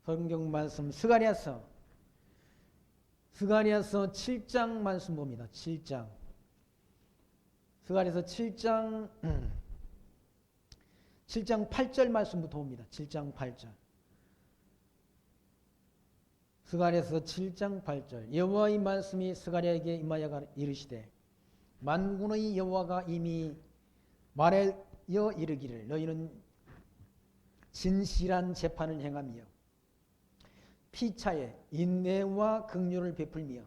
성경 말씀 스가랴서 7장 말씀 봅니다. 7장. 스가랴서 7장 8절 말씀부터 봅니다. 7장 8절. 스가랴서 7장 8절. 여호와의 말씀이 스가랴에게 임하여 이르시되 만군의 여호와가 이미 말하여 이르기를 너희는 진실한 재판을 행하며 피차에 인내와 긍휼을 베풀며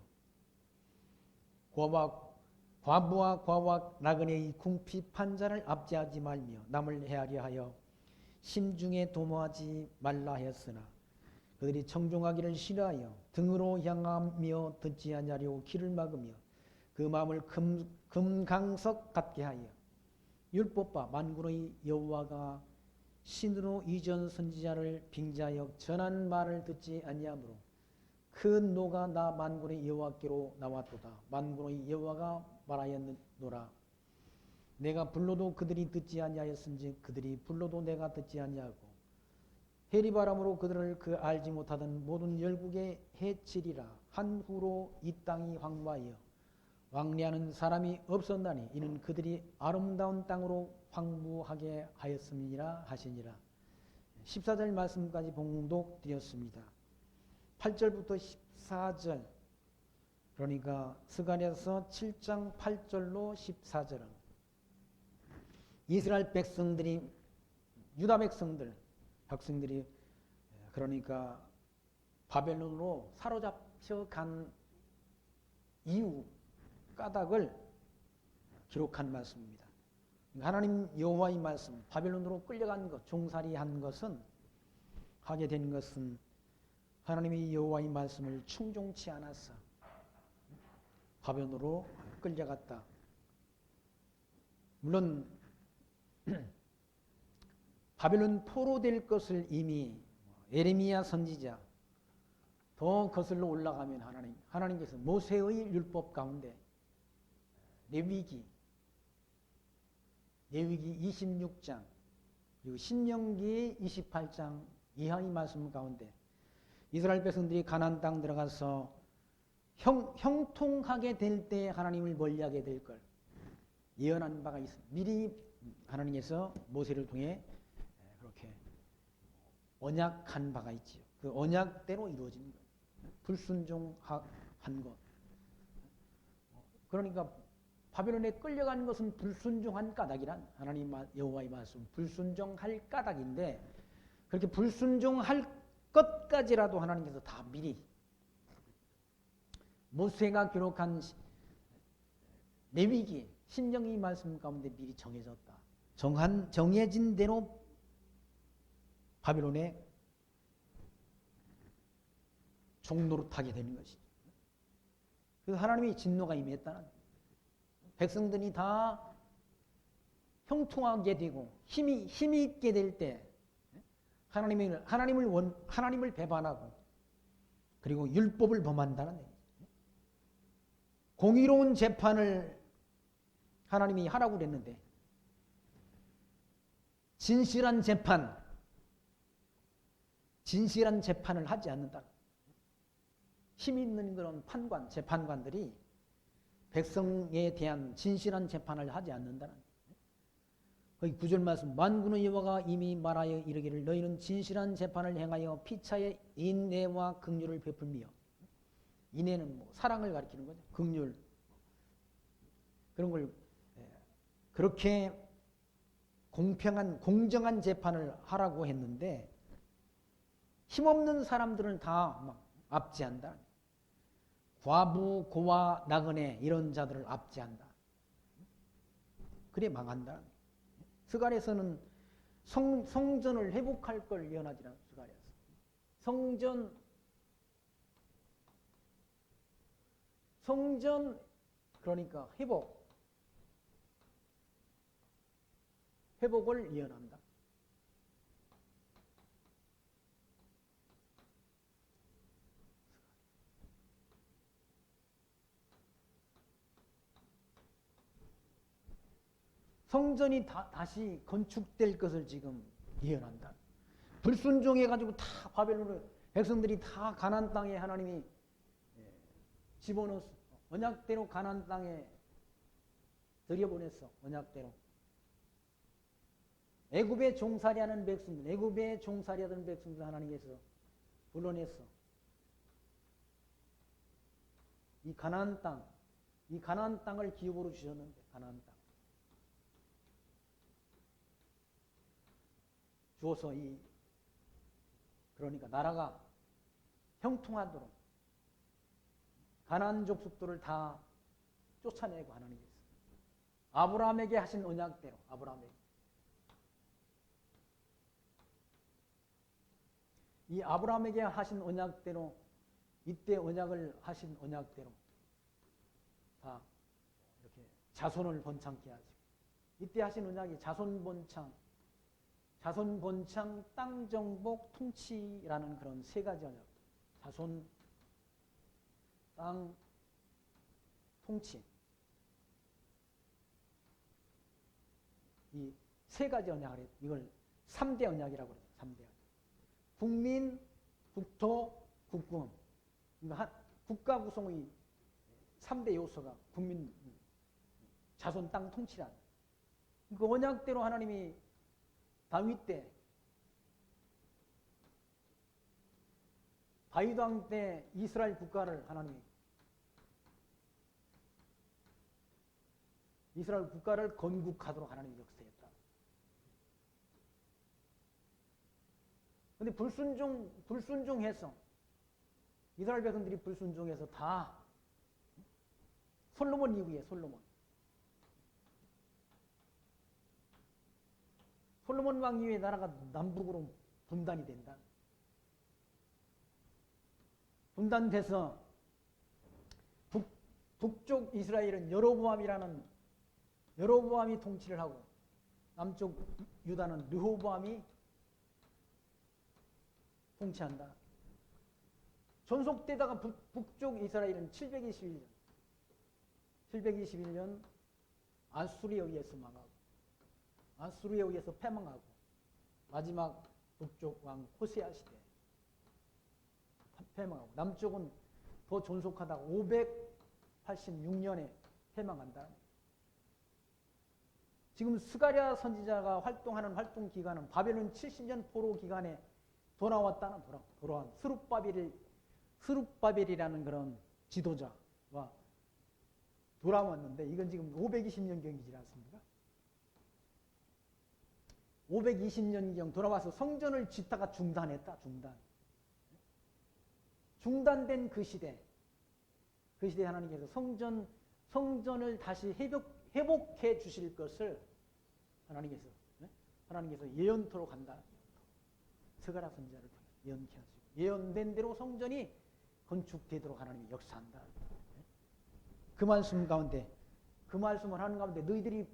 과부와 과와 나그네의 궁핍 판자를 압제하지 말며 남을 해하려 하여 심중에 도모하지 말라 하였으나 그들이 청종하기를 싫어하여 등으로 향하며 듣지 아니하려고 귀를 막으며 그 마음을 금강석 같게 하여 율법과 만군의 여호와가 신으로 이전 선지자를 빙자하여 전한 말을 듣지 아니하므로 큰 노가 나 만군의 여호와께로 나왔도다. 만군의 여호와가 말하였노라. 내가 불러도 그들이 듣지 아니하였은지 그들이 불러도 내가 듣지 아니하고 해리바람으로 그들을 그 알지 못하던 모든 열국에 해치리라. 한 후로 이 땅이 황무하여 왕래하는 사람이 없었나니 이는 그들이 아름다운 땅으로 황무하게 하였음이니라 하시니라. 14절 말씀까지 봉독드렸습니다. 8절부터 14절 그러니까 스가랴서 7장 8절로 14절은 이스라엘 백성들이 유다 백성들이 그러니까 바벨론으로 사로잡혀 간 이후 까닭을 기록한 말씀입니다. 하나님 여호와의 말씀, 바벨론으로 끌려간 것, 종살이한 것은 하게 된 것은 하나님의 여호와의 말씀을 충종치 않아서 바벨론으로 끌려갔다. 물론 바벨론 포로될 것을 이미 예레미야 선지자 더 거슬러 올라가면 하나님께서 모세의 율법 가운데 레위기 26장 그리고 신명기 28장 이하의 말씀 가운데 이스라엘 백성들이 가나안 땅 들어가서 형통하게 될 때 하나님을 멀리하게 될 걸 예언한 바가 있습니다. 미리 하나님께서 모세를 통해 그렇게 언약한 바가 있지요. 그 언약대로 이루어진 것, 불순종한 것. 그러니까 바벨론에 끌려가는 것은 불순종한 까닭이란 하나님 여호와의 말씀 불순종할 까닭인데 그렇게 불순종할 것까지라도 하나님께서 다 미리 모세가 기록한 레위기 신명기 말씀 가운데 미리 정해졌다. 정해진 대로 바벨론에 종노릇하게 되는 것이죠. 그래서 하나님의 진노가 임했다는 백성들이 다 형통하게 되고 힘이 있게 될 때 하나님을 배반하고 그리고 율법을 범한다는 얘기죠. 공의로운 재판을 하나님이 하라고 그랬는데 진실한 재판을 하지 않는다. 힘 있는 그런 재판관들이 백성에 대한 진실한 재판을 하지 않는다는 거기 9절 말씀 만군의 여호와가 이미 말하여 이르기를 너희는 진실한 재판을 행하여 피차에 인내와 긍휼을 베풀며 인내는 사랑을 가리키는 거죠. 긍휼 그런 걸 그렇게 공정한 재판을 하라고 했는데 힘없는 사람들은 다 막 압제한다. 과부, 고아, 나그네 이런 자들을 압제한다. 그래 망한다. 스가랴서는 성전을 회복할 걸 예언하지 않아. 스가랴서 성전 그러니까 회복을 예언한다. 성전이 다시 건축될 것을 지금 예언한다. 불순종해가지고 다 바벨론을 백성들이 다 가나안 땅에 하나님이 집어넣었어. 언약대로 가나안 땅에 들여보냈어. 언약대로. 애굽에 종살이하는 백성들, 애굽에 종살이하던 백성들 하나님께서 불러냈어. 이 가나안 땅을 기업으로 주셨는데, 가나안 땅. 주어서 그러니까 나라가 형통하도록 가나안 족속들을 다 쫓아내고 하나님께서 아브라함에게 하신 언약대로, 이 아브라함에게 하신 언약대로, 이때 언약을 하신 언약대로 다 이렇게 자손을 번창케 하시고, 이때 하신 언약이 자손번창, 땅정복, 통치라는 그런 세 가지 언약. 자손, 땅, 통치. 이 세 가지 언약을 이걸 3대 언약이라고 그래요. 3대 언약. 국민, 국토, 국군. 그러니까 국가 구성의 3대 요소가 국민, 자손, 땅, 통치란. 그 언약대로 하나님이 다윗 때, 다윗 왕 때 이스라엘 국가를 하나님이 이스라엘 국가를 건국하도록 하나님이 역사했다. 근데 불순종해서 이스라엘 백성들이 불순종해서 다 솔로몬 이후에 솔로몬 왕 이후에 나라가 남북으로 분단이 된다. 분단돼서 북쪽 이스라엘은 여로보암이 통치를 하고, 남쪽 유다는 르호보암이 통치한다. 존속되다가 북쪽 이스라엘은 721년 아수르에 의해서 망하고, 아수르에 의해서 패망하고, 마지막 북쪽 왕 호세아 시대 패망하고, 남쪽은 더 존속하다가 586년에 패망한다. 지금 스가랴 선지자가 활동하는 활동 기간은 바벨론 70년 포로 기간에 돌아온 스룹바벨이라는 그런 지도자와 돌아왔는데, 이건 지금 520년경이지 않습니까? 520년경 돌아와서 성전을 짓다가 중단했다. 중단된 그 시대에 하나님께서 성전을 다시 회복해 주실 것을 하나님께서 예언토록 한다. 스가랴 선지자를 통해 예언케 하시고, 예언된 대로 성전이 건축되도록 하나님이 역사한다. 그 말씀 가운데, 그 말씀을 하는 가운데, 너희들이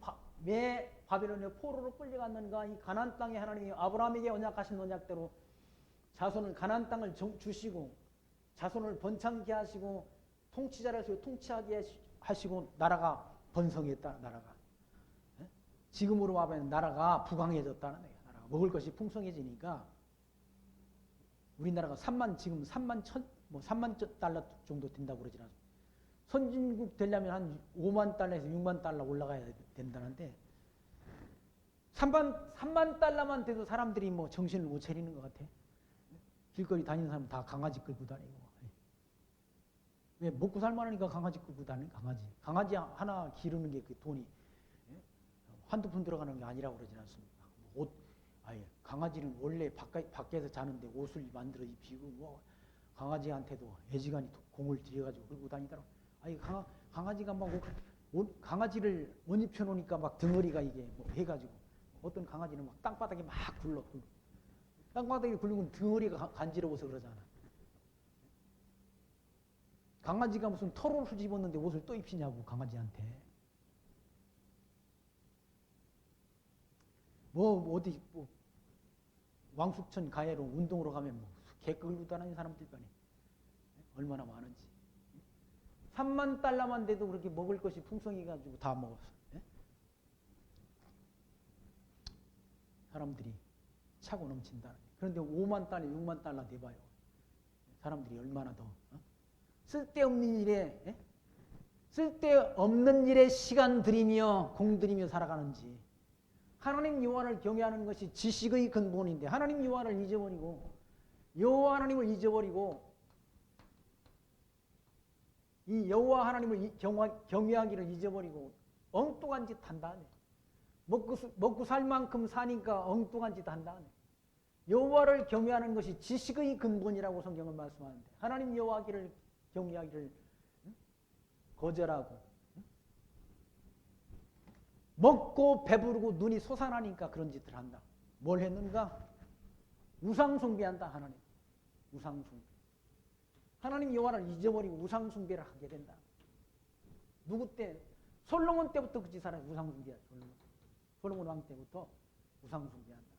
왜 바벨론의 포로로 끌려갔는가? 이 가나안 땅에 하나님이 아브라함에게 언약하신 언약대로 자손을 가나안 땅을 주시고, 자손을 번창케 하시고, 통치자를 하시고, 통치하게 하시고, 나라가 번성했다. 나라가 지금으로 와보면 나라가 부강해졌다는 거예요. 나라가 먹을 것이 풍성해지니까 우리나라가 3만 달러 정도 된다고 그러지 않습니까? 선진국 되려면 한 5만 달러에서 6만 달러 올라가야 된다는데, 3만 달러만 돼도 사람들이 뭐 정신을 못 차리는 것 같아. 길거리 다니는 사람 다 강아지 끌고 다니고. 왜? 먹고 살만하니까 강아지 끌고 다니는. 강아지 하나 기르는 게 그 돈이 한두 푼 들어가는 게 아니라고 그러지 않습니까? 강아지는 원래 밖에서 자는데 옷을 만들어 입히고, 뭐 강아지한테도 애지간히 공을 들여가지고 끌고 다니더라고. 강아지가 막 강아지를 못 입혀놓으니까 막 등어리가 이게 뭐 해가지고, 어떤 강아지는 막 땅바닥에 막 굴러. 땅바닥에 굴리면 등어리가 간지러워서 그러잖아. 강아지가 무슨 털옷을 집었는데 옷을 또 입히냐고, 강아지한테. 어디 왕숙천 가해로 운동으로 가면 개 끌고 다니는 사람들 반에 얼마나 많은지. 3만 달러만 돼도 그렇게 먹을 것이 풍성해가지고 다 먹었어. 사람들이 차고 넘친다. 그런데 5만 달러, 6만 달러 내봐요. 사람들이 얼마나 더 쓸데없는 일에 쓸데없는 일에 시간 들이며 공들이며 살아가는지. 하나님 여호와를 경외하는 것이 지식의 근본인데 하나님 여호와를 잊어버리고 여호와 하나님을 잊어버리고 이 여호와 하나님을 경외하기를 잊어버리고 엉뚱한 짓 한다. 먹고 살 만큼 사니까 엉뚱한 짓 한다. 여호와를 경외하는 것이 지식의 근본이라고 성경은 말씀하는데 하나님 여호와를 경외하기를 거절하고 먹고 배부르고 눈이 솟아나니까 그런 짓을 한다. 뭘 했는가? 우상숭배한다. 하나님. 우상숭배. 하나님 여호와를 잊어버리고 우상숭배를 하게 된다. 누구 때? 솔로몬 때부터 그 짓을 하는 우상숭배야. 솔로몬 왕 때부터 우상숭배한다.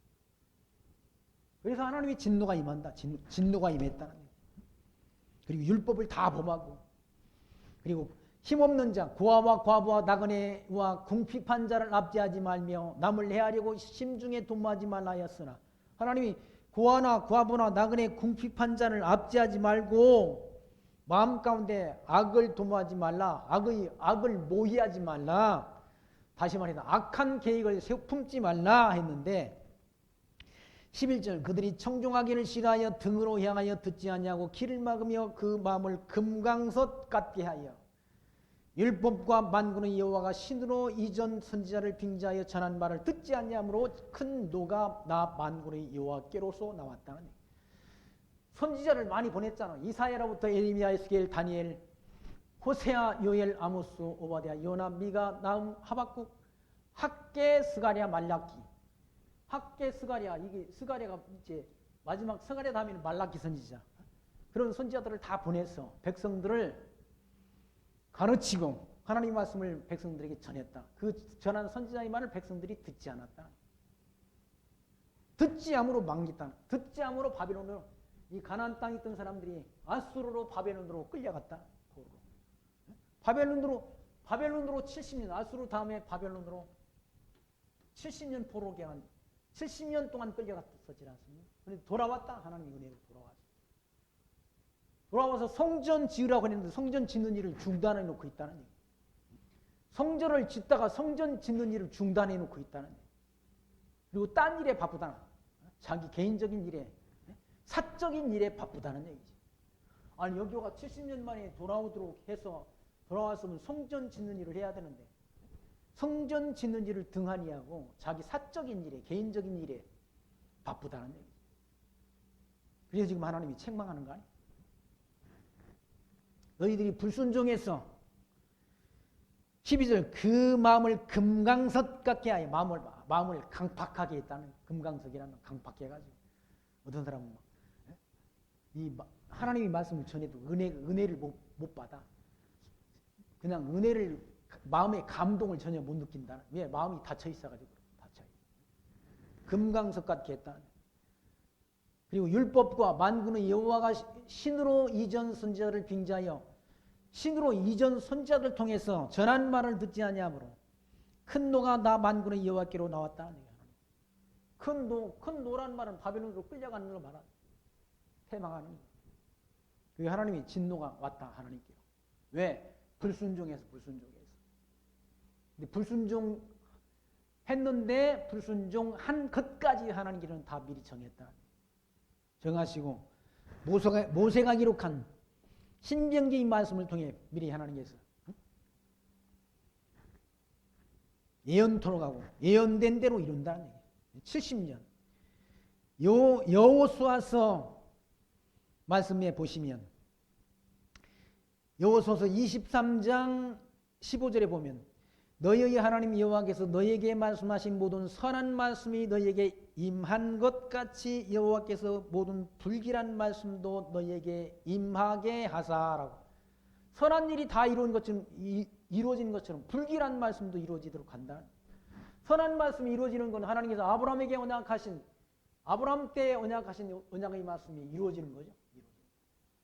그래서 하나님이 진노가 임한다. 진노가 임했다는 얘기. 그리고 율법을 다 범하고 그리고 힘없는 자, 고아와 과부와 나그네와 궁핍한 자를 압제하지 말며 남을 해하려고 심중에 도모하지 말라 하였으나 하나님이 고아나 과부나 나그네 궁핍한 자를 압제하지 말고 마음 가운데 악을 도모하지 말라. 악을 모의하지 말라. 다시 말해서 악한 계획을 품지 말라 했는데 11절 그들이 청종하기를 싫어하여 등으로 향하여 듣지 아니하고 길을 막으며 그 마음을 금강석 같게 하여 율법과 만군의 여호와가 신으로 이전 선지자를 빙자하여 전한 말을 듣지 아니하므로 큰 노가 나 만군의 여호와께로서 나왔다는 얘기. 선지자를 많이 보냈잖아. 이사야로부터 에레미야, 에스겔, 다니엘, 호세아, 요엘, 아모스, 오바댜, 요나, 미가, 나훔, 하박국, 학개, 스가랴, 말라기. 학개, 스가랴, 이게 스가랴가 이제 마지막 스가랴 다음에는 말라기 선지자. 그런 선지자들을 다 보내서 백성들을 가르치고 하나님 말씀을 백성들에게 전했다. 그 전한 선지자의 말을 백성들이 듣지 않았다. 듣지 암으로 망겼다. 듣지 암으로 바벨론으로 이 가나안 땅에 있던 사람들이 아수르로 바벨론으로 끌려갔다. 바벨론으로 70년 아수르 다음에 바벨론으로 70년 포로 기간 70년 동안 끌려갔었지 않습니까? 그런데 돌아왔다. 하나님의 은혜로 돌아와서 성전 지으라고 했는데 성전 짓는 일을 중단해 놓고 있다는 얘기. 성전을 짓다가 성전 짓는 일을 중단해 놓고 있다는 얘기. 그리고 딴 일에 바쁘다. 자기 개인적인 일에 사적인 일에 바쁘다는 얘기지. 아니 여기가 70년 만에 돌아오도록 해서 돌아왔으면 성전 짓는 일을 해야 되는데 성전 짓는 일을 등한히 하고 자기 사적인 일에 개인적인 일에 바쁘다는 얘기지. 그래서 지금 하나님이 책망하는 거 아니야? 너희들이 불순종해서 12절 그 마음을 금강석 같게 하여 마음을 강팍하게 했다는 금강석이라는 강팍해 가지고 어떤 사람은 이 하나님의 말씀을 전해도 은혜를 못 받아. 그냥 은혜를 마음의 감동을 전혀 못 느낀다. 왜? 마음이 닫혀 있어 가지고 닫혀. 금강석 같게 했다. 그리고 율법과 만군의 여호와가 신으로 이전 선지자를 빙자하여 신으로 이전 선지자들 통해서 전한 말을 듣지 아니하므로 큰 노가 나 만군의 여호와께로 나왔다. 큰 노란 말은 바벨론으로 끌려가는 걸 말하는 패망하는 거. 그게 하나님이 진노가 왔다 하나님께로. 왜? 불순종해서. 근데 불순종했는데 불순종한 것까지 하나님께는 다 미리 정했다. 정하시고 모세가 기록한 신명기의 말씀을 통해 미리 하나님께서 예언토록 하고 예언된 대로 이룬다는 얘기예요. 70년. 여호수아서 말씀에 보시면 여호수아서 23장 15절에 보면 너희의 하나님 여호와께서 너희에게 말씀하신 모든 선한 말씀이 너희에게 임한 것 같이 여호와께서 모든 불길한 말씀도 너희에게 임하게 하사라고. 선한 일이 다 이루어진 것처럼 불길한 말씀도 이루어지도록 한다. 선한 말씀이 이루어지는 건 하나님께서 아브라함에게 언약하신 아브라함 때 언약하신 언약의 말씀이 이루어지는 거죠.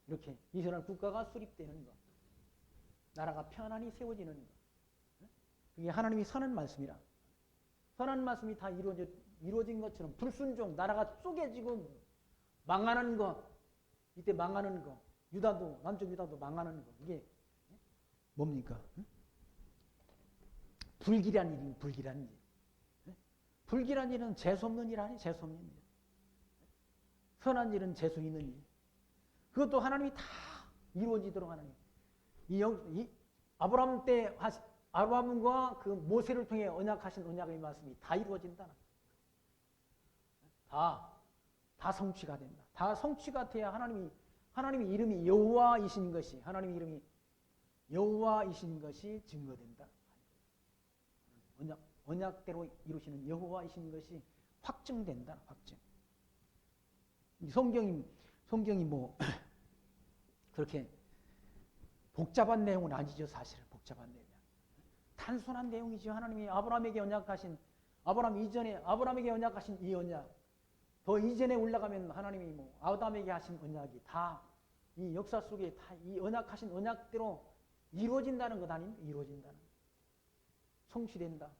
이렇게 이스라엘 국가가 수립되는 것, 나라가 편안히 세워지는 것. 그게 하나님이 선한 말씀이라. 선한 말씀이 다 이루어진 것처럼 불순종, 나라가 쪼개지고 망하는 것, 이때 망하는 거, 유다도, 남쪽 유다도 망하는 거, 이게 뭡니까? 불길한 일이 불길한 일. 불길한 일은 재수없는 일 아니, 재수없는 일. 선한 일은 재수 있는 일. 그것도 하나님이 다 이루어지도록 하나님. 이 아브라함 때 아브라함과 그 모세를 통해 언약하신 언약의 말씀이 다 이루어진다. 다 성취가 된다. 다 성취가 돼야 하나님의 이름이 여호와이신 것이, 하나님의 이름이 여호와이신 것이 증거된다. 언약대로 이루시는 여호와이신 것이 확증된다. 확증. 성경이 뭐 그렇게 복잡한 내용은 아니죠. 사실은 복잡한 내용. 단순한 내용이죠. 하나님이 아브라함에게 언약하신, 아브라함 이전에 아브라함에게 언약하신 이 언약, 더 이전에 올라가면 하나님이 뭐 아담에게 하신 언약이 다 이 역사 속에 다 이 언약하신 언약대로 이루어진다는 것 아닙니까? 이루어진다는 것. 성취된다.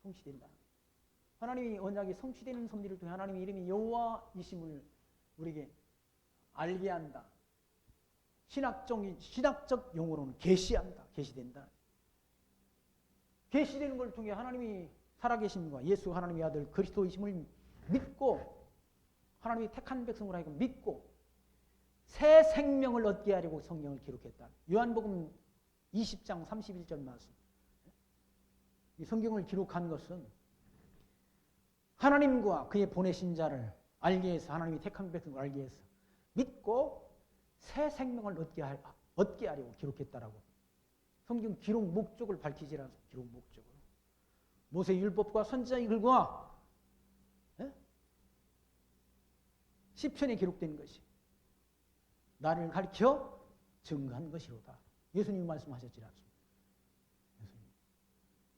성취된다. 하나님의 언약이 성취되는 섭리를 통해 하나님의 이름이 여호와이심을 우리에게 알게 한다. 신학적 용어로는 계시한다. 계시된다. 계시되는 걸 통해 하나님이 살아계심과 예수 하나님의 아들 그리스도이심을 믿고 하나님이 택한 백성으로 하여금 믿고 새 생명을 얻게 하려고 성경을 기록했다. 요한복음 20장 31절 말씀. 이 성경을 기록한 것은 하나님과 그의 보내신 자를 알게 해서, 하나님이 택한 백성을 알게 해서 믿고 새 생명을 얻게 하려고 기록했다라고. 성경 기록 목적을 밝히지 않습니다. 기록 목적을. 모세 율법과 선지자의 글과 시편에 기록된 것이 나를 가리켜 증거한 것이로다. 예수님이 말씀하셨지 않습니까?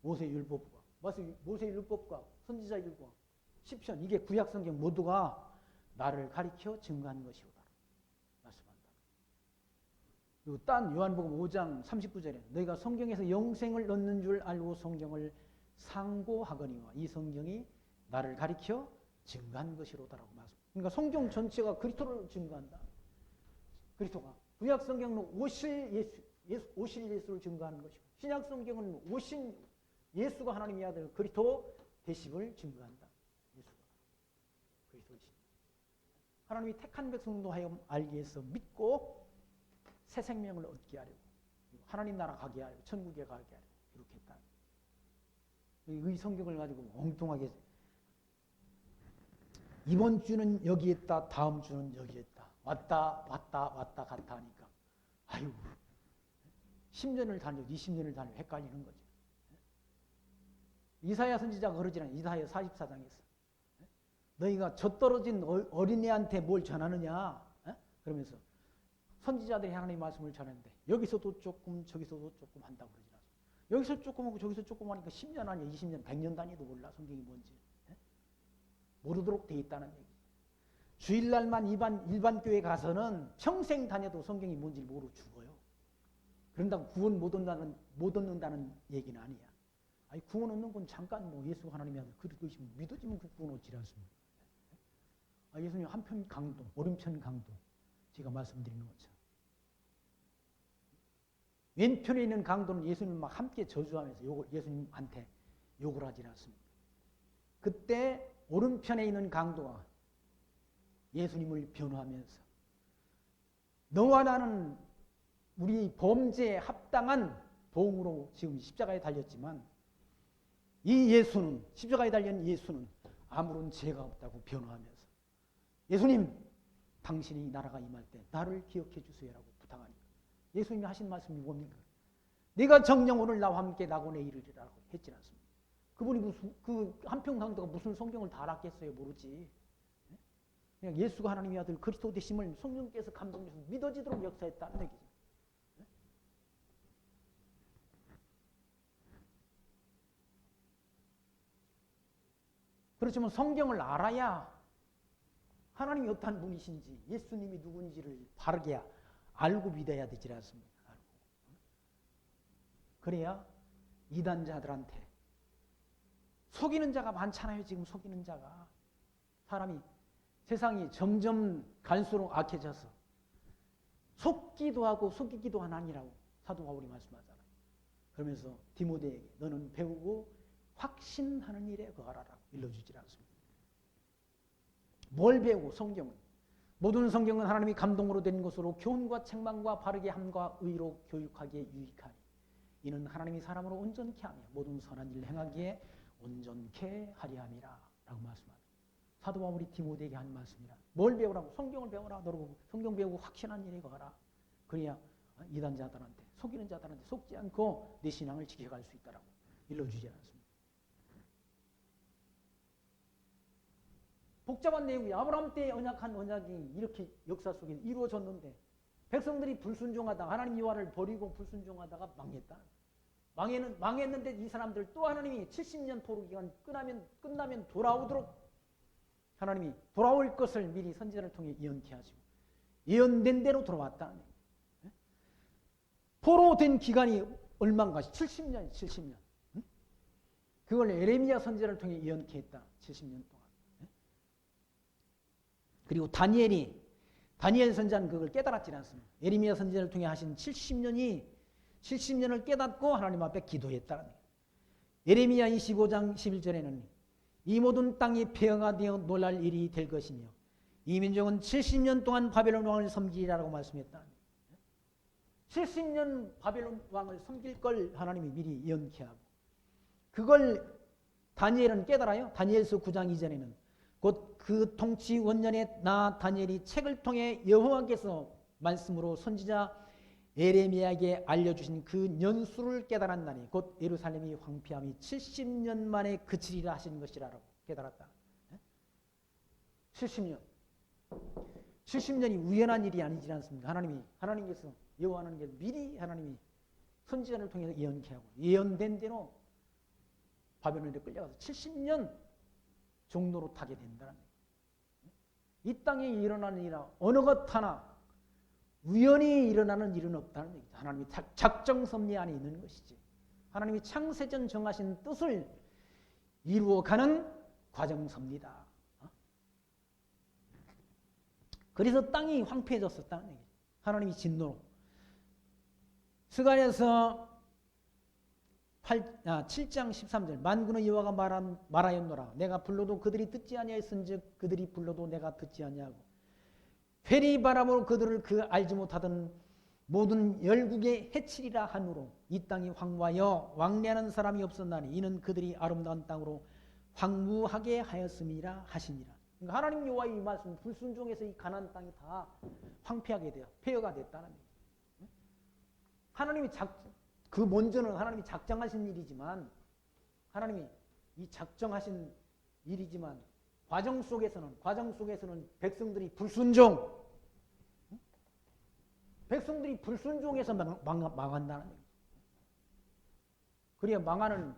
모세 율법과 선지자의 글과 시편, 이게 구약 성경 모두가 나를 가리켜 증거한 것이로다. 말씀한다. 그리고 딴 요한복음 5장 39절에 너희가 성경에서 영생을 얻는 줄 알고 성경을 상고하거니와 이 성경이 나를 가리켜 증거한 것이로다라고 말씀. 그러니까 성경 전체가 그리스도를 증거한다. 그리스도가 구약 성경은 오실 예수를 증거하는 것이고 신약 성경은 오신 예수가 하나님의 아들 그리스도 되심을 증거한다. 예수가 그리스도이신. 하나님이 택한 백성도 하여 알게 해서 믿고 새 생명을 얻게 하려고, 하나님 나라 가게 하려고, 천국에 가게 하려고 기록했다. 이 성경을 가지고 엉뚱하게 이번 주는 여기 있다, 다음 주는 여기 있다, 왔다 갔다 하니까 아유 10년을 다녀 20년을 다녀 헷갈리는 거죠. 이사야 선지자가 그러지 않아요. 이사야 44장에서 너희가 젖떨어진 어린애한테 뭘 전하느냐 그러면서 선지자들이 하나님의 말씀을 전하는데 여기서도 조금 저기서도 조금 한다고 그러지 않아요. 여기서 조금 하고 저기서 조금 하니까 10년 아니야 20년 100년 단위도 몰라 성경이 뭔지 모르도록 돼 있다는 얘기. 주일날만 일반 교회 가서는 평생 다녀도 성경이 뭔지 모르고 죽어요. 그런다고 구원 못 얻는다는 얘기는 아니야. 아니 구원 얻는 건 잠깐 뭐 예수 하나님이 아들 그리스도이시면 믿어지면 그 구원 얻지 않습니까? 예수님 한편 강도, 오른편 강도 제가 말씀드리는 것처럼 왼편에 있는 강도는 예수님과 함께 저주하면서 예수님한테 욕을 하지 않습니까? 그때 오른편에 있는 강도가 예수님을 변호하면서 너와 나는 우리 범죄에 합당한 보응으로 지금 십자가에 달렸지만 이 예수는, 십자가에 달린 예수는 아무런 죄가 없다고 변호하면서 예수님 당신이 나라가 임할 때 나를 기억해 주세요라고 부탁하니까 예수님이 하신 말씀이 뭡니까? 네가 정녕 오늘 나와 함께 낙원에 이르리라고 했지 않습니까? 그분이 그 한편 강도가 무슨 성경을 다 알았겠어요? 모르지. 그냥 예수가 하나님의 아들 그리스도 되심을 성령께서 감동해서 믿어지도록 역사했다는 얘기죠. 그렇지만 성경을 알아야 하나님이 어떤 분이신지 예수님이 누군지를 바르게 알고 믿어야 되지 않습니까? 알고. 그래야 이단자들한테 속이는 자가 많잖아요. 지금 속이는 자가. 사람이 세상이 점점 갈수록 악해져서 속기도 하고 속이기도 하나니라고 사도 바울이 말씀하잖아요. 그러면서 디모데에게 너는 배우고 확신하는 일에 거하라라고 일러주질 않습니다. 뭘 배우고? 성경은. 모든 성경은 하나님이 감동으로 된 것으로 교훈과 책망과 바르게 함과 의로 교육하기에 유익하니 이는 하나님이 사람으로 온전케 하며 모든 선한 일을 행하기에 온전케 하려 함이라 라고 말씀합니다. 사도 바울이 디모데에게 한 말씀이라. 뭘 배우라고? 성경을 배워라. 너로 성경 배우고 확신한 일에 거하라. 그래야 이단자들한테 속이는 자들한테 속지 않고 내 신앙을 지켜갈 수 있다라고 일러주지 않습니다. 복잡한 내용이 아브라함 때 언약한 언약이 이렇게 역사 속에 이루어졌는데 백성들이 불순종하다가 하나님 여호와를 버리고 불순종하다가 망했다. 망했는데 이 사람들 또 하나님이 70년 포로 기간 끝나면 돌아오도록 하나님이 돌아올 것을 미리 선지자를 통해 예언케 하시고 예언된 대로 돌아왔다. 포로된 기간이 얼마인가? 70년. 그걸 에레미야 선지자를 통해 예언케 했다. 70년 동안. 그리고 다니엘 선지자는 그걸 깨달았지 않습니다. 에레미야 선지자를 통해 하신 70년을 깨닫고 하나님 앞에 기도했다는 거예요. 에레미야 25장 11절에는 이 모든 땅이 폐허가 되어 놀랄 일이 될 것이며 이 민족은 70년 동안 바벨론 왕을 섬기리라고 말씀했다. 70년 바벨론 왕을 섬길 걸 하나님이 미리 예언케 하고 그걸 다니엘은 깨달아요. 다니엘서 9장 이전에는 곧 그 통치 원년에 나 다니엘이 책을 통해 여호와께서 말씀으로 선지자 에레미야에게 알려주신 그 연수를 깨달은 날이 곧 예루살렘이 황폐함이 70년 만에 그치리라 하신 것이라고 깨달았다. 70년이 우연한 일이 아니지 않습니까? 하나님께서 여호와는 게 미리 하나님이 선지자를 통해서 예언케 하고 예언된 대로 바벨론에 끌려가서 70년 종로로 타게 된다는 거예요. 이 땅에 일어나는 일이나 어느 것 하나 우연히 일어나는 일은 없다는 얘기죠. 하나님이 작정 섭리 안에 있는 것이지. 하나님이 창세전 정하신 뜻을 이루어가는 과정섭니다. 그래서 땅이 황폐해졌었다는 얘기죠. 하나님이 진노로. 스가랴서 7장 13절 만군의 여호와가 말하였노라 내가 불러도 그들이 듣지 아니하였은즉 그들이 불러도 내가 듣지 아니하고 회리 바람으로 그들을 그 알지 못하던 모든 열국에 해치리라 하므로 이 땅이 황무하여 왕래하는 사람이 없었나니 이는 그들이 아름다운 땅으로 황무하게 하였음이라 하시니라. 그러니까 하나님 여호와의 이 말씀 불순종해서 이 가나안 땅이 다 황폐하게 되어 폐허가 됐다는 얘기죠. 하나님이 그 먼저는 하나님이 작정하신 일이지만 하나님이 이 작정하신 일이지만 과정 속에서는 백성들이 불순종해서 망한다는 얘기죠. 그래야 망하는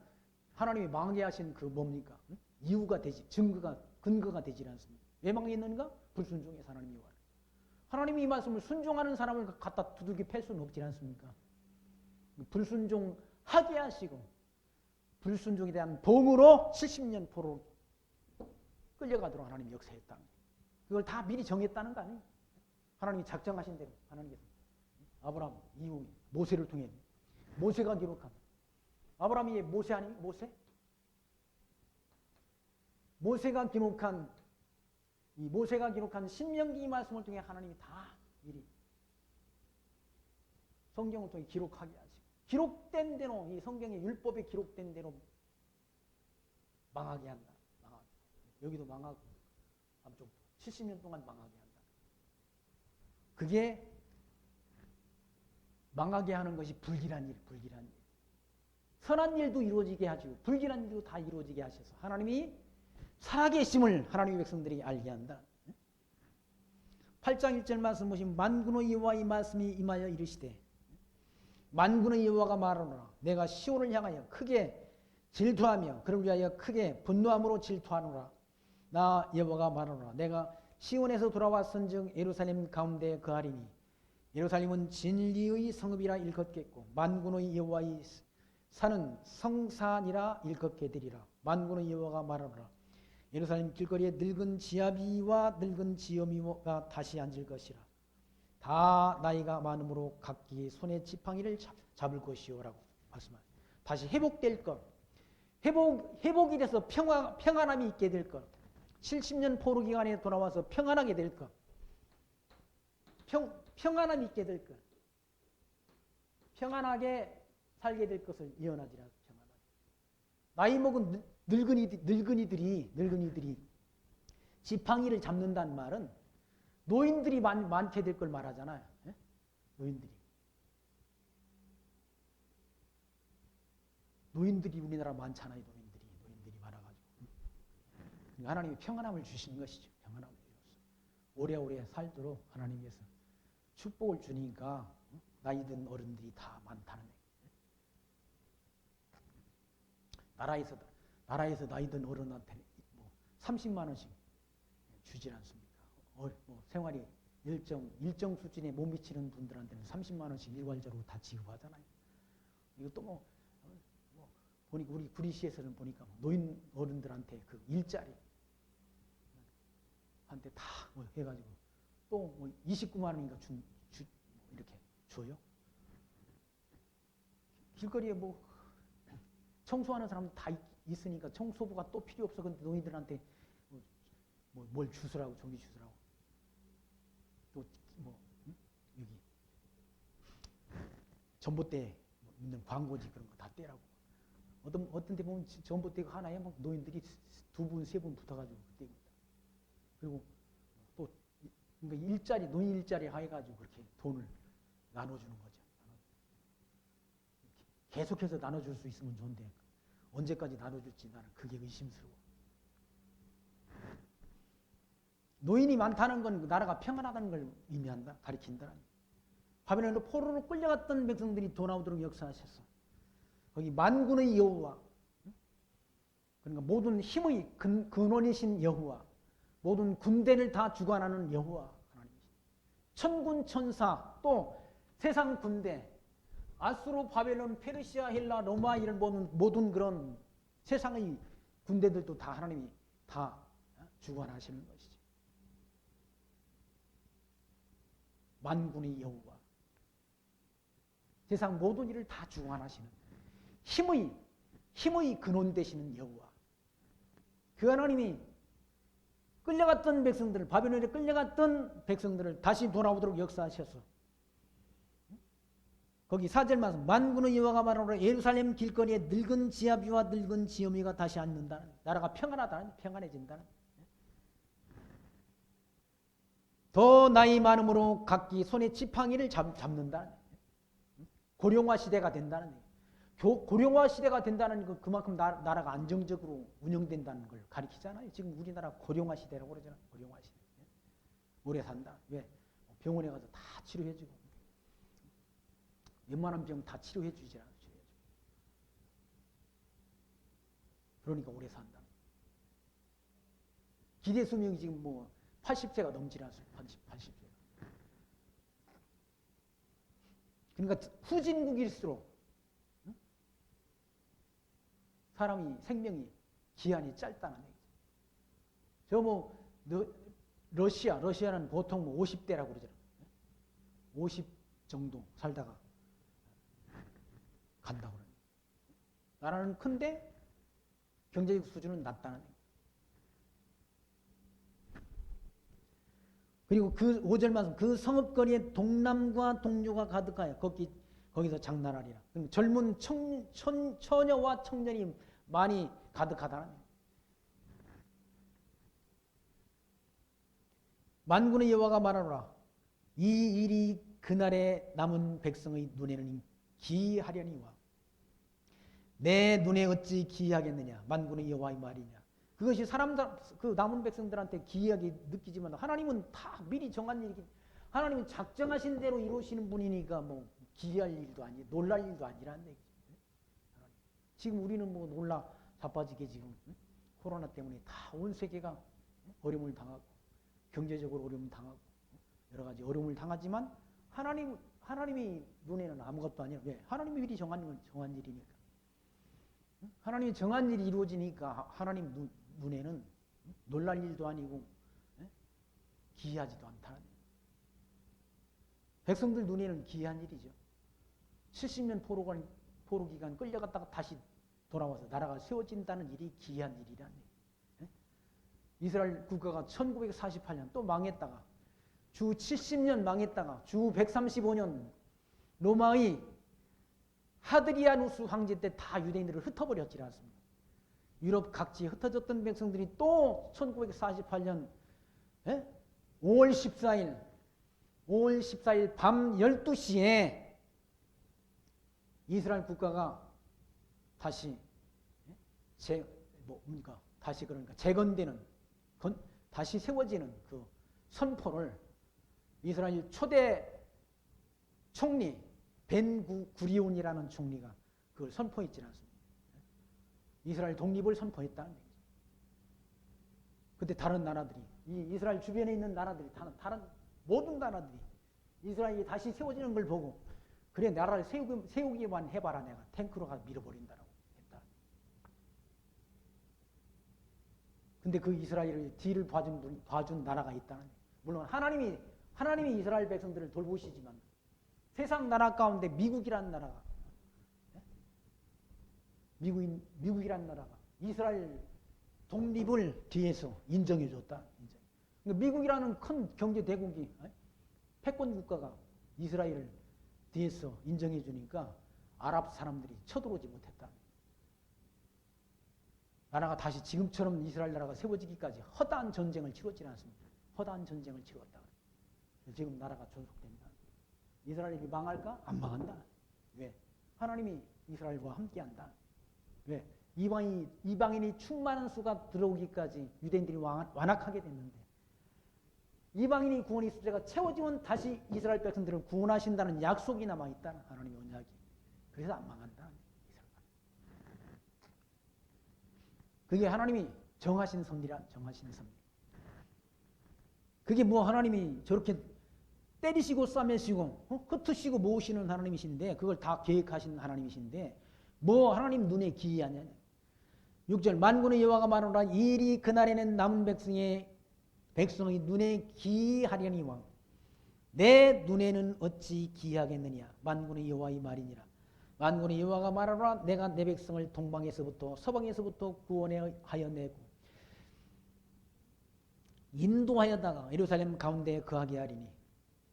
하나님이 망하게 하신 그 뭡니까? 이유가 되지 근거가 되지 않습니다. 왜 망했는가? 불순종해서 하나님이 요구하는. 하나님이 이 말씀을 순종하는 사람을 갖다 두들겨 팰 수는 없지 않습니까? 불순종하게 하시고 불순종에 대한 봉으로 70년 포로 끌려가도록 하나님이 역사했다는 거예요. 그걸 다 미리 정했다는 거 아니에요? 하나님이 작정하신 대로 하나님께서 아브라함 이후 모세를 통해 모세가 기록한 아브라함이 모세 아니 모세? 모세가 기록한 신명기 말씀을 통해 하나님이 다 미리 성경을 통해 기록하게 하시고 기록된 대로 이 성경의 율법에 기록된 대로 망하게 한다. 여기도 망하고 남쪽 70년 동안 망하게 한다. 그게 망하게 하는 것이 불길한 일. 선한 일도 이루어지게 하시고 불길한 일도 다 이루어지게 하셔서 하나님이 살아계심을 하나님의 백성들이 알게 한다. 8장 1절 말씀 보시면 만군의 여호와의 말씀이 임하여 이르시되 만군의 여호와가 말하노라 내가 시온을 향하여 크게 질투하며 그를 위하여 크게 분노함으로 질투하노라 나 여호와가 말하노라 내가 시온에서 돌아왔은즉 예루살렘 가운데 거하리니 예루살렘은 진리의 성읍이라 일컫겠고 만군의 여호와의 산은 성산이라 일컫게 되리라 만군의 여호와가 말하노라 예루살렘 길거리에 늙은 지아비와 늙은 지어미가 다시 앉을 것이라. 다 나이가 많음으로 각기 손에 지팡이를 잡을 것이요라고 말씀합니다. 다시 회복될 것. 회복이 돼서 평안함이 있게 될 것. 70년 포로 기간에 돌아와서 평안하게 될 것. 평안함이 있게 될 것. 평안하게 살게 될 것을 예언하지라. 평안하게. 나이 먹은 늙은이들이 지팡이를 잡는다는 말은 노인들이 많게 될 걸 말하잖아요. 예? 노인들이 우리나라 많잖아요. 노인들이 많아가지고. 하나님이 평안함을 주시는 것이죠. 평안함을 주셔서 오래오래 살도록 하나님께서 축복을 주니까 나이 든 어른들이 다 많다는 얘기예요. 나라에서 나이 든 어른한테 뭐 30만 원씩 주질 않습니까? 생활이 일정 수준에 못 미치는 분들한테는 30만 원씩 일괄적으로 다 지급하잖아요. 이것도 보니까 우리 구리시에서는 보니까 노인 어른들한테 그 일자리 한테 다 해가지고 또 29만 원인가 이렇게 줘요. 길거리에 청소하는 사람 다 있으니까 청소부가 또 필요 없어. 근데 노인들한테 뭘 주스라고, 전기 주스라고. 또 여기 전봇대 있는 광고지 그런 거 다 떼라고. 어떤 데 보면 전봇대가 하나에 노인들이 2분, 3분 붙어가지고 떼고 있다. 그리고 또 그러니까 노인 일자리 해가지고 그렇게 돈을 나눠주는 거죠. 계속해서 나눠줄 수 있으면 좋은데 언제까지 나눠줄지 나는 그게 의심스러워. 노인이 많다는 건 나라가 평안하다는 걸 의미한다, 가리킨다. 바벨론으로 포로로 끌려갔던 백성들이 돌아오도록 역사하셨어. 거기 만군의 여호와, 그러니까 모든 힘의 근원이신 여호와, 모든 군대를 다 주관하는 여호와 하나님이신 천군 천사, 또 세상 군대, 아수르, 바벨론, 페르시아, 헬라, 로마 이런 모든 그런 세상의 군대들도 다 하나님이 다 주관하시는 것이죠. 만군의 여호와, 세상 모든 일을 다 주관하시는 힘의 근원 되시는 여호와, 그 하나님이 끌려갔던 백성들을, 바벨론에 끌려갔던 백성들을 다시 돌아오도록 역사하셔서 거기 4절 말씀, 만군의 여호와가 말하노라 예루살렘 길거리에 늙은 지아비와 늙은 지어미가 다시 앉는다는, 나라가 평안하다는, 평안해진다는. 더 나이 많음으로 각기 손에 지팡이를 잡는다는, 고령화 시대가 된다는, 고령화 시대가 된다는 거, 그만큼 나라가 안정적으로 운영된다는 걸 가리키잖아요. 지금 우리나라 고령화 시대라고 그러잖아요. 고령화 시대. 오래 산다. 왜? 병원에 가서 다 치료해주고, 웬만한 병 다 치료해 주잖아. 그러니까 오래 산다. 기대 수명이 지금 80세가 넘지 않습니다. 80세가. 그러니까 후진국일수록 사람이 생명이 기한이 짧다는 얘기죠. 러시아는 보통 50대라고 그러잖아요. 50 정도 살다가 간다고 그래요. 나라는 큰데 경제적 수준은 낮다는 얘기예요. 그리고 그 5절 말씀, 그 성읍거리에 동남과 동료가 가득하여 거기서 장난하리라. 젊은 처녀와 청년이 많이 가득하다는 얘기예요. 만군의 여호와가 말하노라 이 일이 그날에 남은 백성의 눈에는 기이하려니와 내 눈에 어찌 기이하겠느냐. 만군의 여호와의 말이냐. 그것이 그 남은 백성들한테 기이하게 느끼지만 하나님은 다 미리 정한 일이기, 하나님은 작정하신 대로 이루시는 분이니까 기이할 일도 아니고 놀랄 일도 아니라는 얘기죠. 지금 우리는 놀라 자빠지게 지금 코로나 때문에 다 온 세계가 어려움을 당하고 경제적으로 어려움을 당하고 여러 가지 어려움을 당하지만 하나님이 눈에는 아무것도 아니야. 왜? 하나님이 미리 정한 일이니까. 하나님이 정한 일이 이루어지니까 하나님 눈에는 놀랄 일도 아니고 기이하지도 않다. 백성들 눈에는 기이한 일이죠. 70년 포로 기간 끌려갔다가 다시 돌아와서 나라가 세워진다는 일이 기이한 일이라는 얘기예요. 이스라엘 국가가 1948년 또 망했다가 주 70년 망했다가 주 135년 로마의 하드리아누스 황제 때 다 유대인들을 흩어버렸지 않습니까? 유럽 각지에 흩어졌던 백성들이 또 1948년 5월 14일 밤 12시에 이스라엘 국가가 다시 다시 그러니까 재건되는 다시 세워지는 그 선포를 이스라엘 초대 총리 벤구리온이라는 총리가 그걸 선포했지 않습니까? 이스라엘 독립을 선포했다는 얘기죠. 그때 다른 나라들이 이 이스라엘 주변에 있는 나라들이 다른 모든 나라들이 이스라엘이 다시 세워지는 걸 보고 그래 나라를 세우기만 해봐라 내가 탱크로 가서 밀어버린다라고 했다. 근데 그 이스라엘의 뒤를 봐준 나라가 있다는 얘기죠. 물론 하나님이 이스라엘 백성들을 돌보시지만 세상 나라 가운데 미국이라는 나라가 미국이라는 나라가 이스라엘 독립을 뒤에서 인정해줬다. 그러니까 미국이라는 큰 경제 대국이 패권 국가가 이스라엘을 뒤에서 인정해주니까 아랍 사람들이 쳐들어오지 못했다. 나라가 다시 지금처럼 이스라엘 나라가 세워지기까지 허다한 전쟁을 치렀지 않습니까? 허다한 전쟁을 치렀다. 지금 나라가 존속된다. 이스라엘이 망할까? 안 망한다. 왜? 하나님이 이스라엘과 함께한다. 왜? 이방인이 충만한 수가 들어오기까지 유대인들이 완악하게 됐는데 이방인이 구원의 숫자가 채워지면 다시 이스라엘 백성들을 구원하신다는 약속이 남아있다. 하나님의 언약이. 그래서 안 망한다. 그게 하나님이 정하신 섭리라. 정하신 섭리. 그게 뭐 하나님이 저렇게 때리시고 싸매시고 흩으시고 모으시는 하나님이신데 그걸 다 계획하신 하나님이신데 뭐 하나님 눈에 기이하냐. 6절 만군의 여호와가 말하노라 이리 그날에는 남은 백성의 눈에 기이하려니와 내 눈에는 어찌 기이하겠느냐. 만군의 여호와의 말이니라. 만군의 여호와가 말하노라 내가 내 백성을 동방에서부터 서방에서부터 구원하여 내고 인도하여다가 예루살렘 가운데 거하게 하리니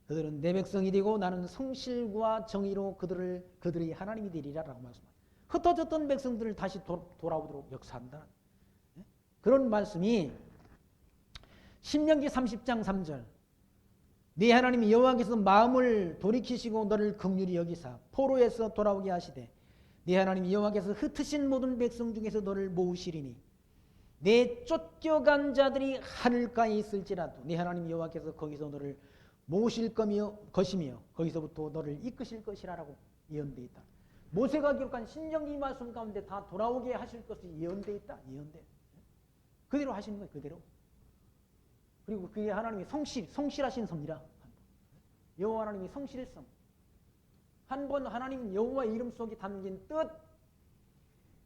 그들은 내 백성이 되고 나는 성실과 정의로 그들의 하나님이 되리라라고 말씀합니다. 흩어졌던 백성들을 다시 돌아오도록 역사한다. 그런 말씀이 신명기 30장 3절 네 하나님 여호와께서 마음을 돌이키시고 너를 긍휼히 여기사 포로에서 돌아오게 하시되 네 하나님 여호와께서 흩으신 모든 백성 중에서 너를 모으시리니 내 쫓겨간 자들이 하늘가에 있을지라도 네 하나님 여호와께서 거기서 너를 모으실 것이며 거기서부터 너를 이끄실 것이라고 예언되어 있다. 모세가 기록한 신명기 말씀 가운데 다 돌아오게 하실 것이 예언되어 있다. 예언돼. 그대로 하시는 거예요. 그대로. 그리고 그게 하나님이 성실하신 섭이라. 여호와 하나님이 성실성. 한 번 하나님 여호와의 이름 속에 담긴 뜻.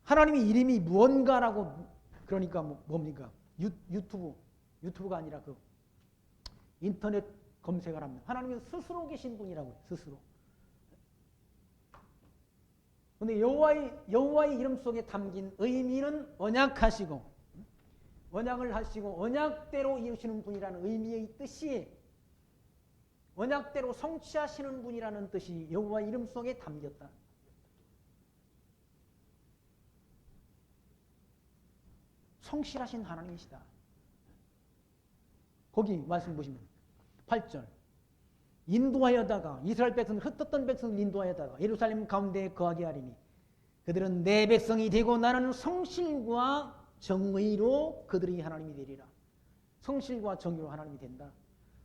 하나님의 이름이 무언가라고 그러니까 뭡니까? 유튜브가 아니라 그 인터넷 검색을 하면 하나님은 스스로 계신 분이라고요. 스스로. 그런데 여호와의 이름 속에 담긴 의미는 언약하시고 언약을 하시고 언약대로 이루시는 분이라는 의미의 뜻이 언약대로 성취하시는 분이라는 뜻이 여호와의 이름 속에 담겼다. 성실하신 하나님이시다. 거기 말씀 보시면 8절 인도하여다가 이스라엘 백성을 흩었던 백성을 인도하여다가 예루살렘 가운데 거하게 하리니 그들은 내 백성이 되고 나는 성실과 정의로 그들이 하나님이 되리라. 성실과 정의로 하나님이 된다.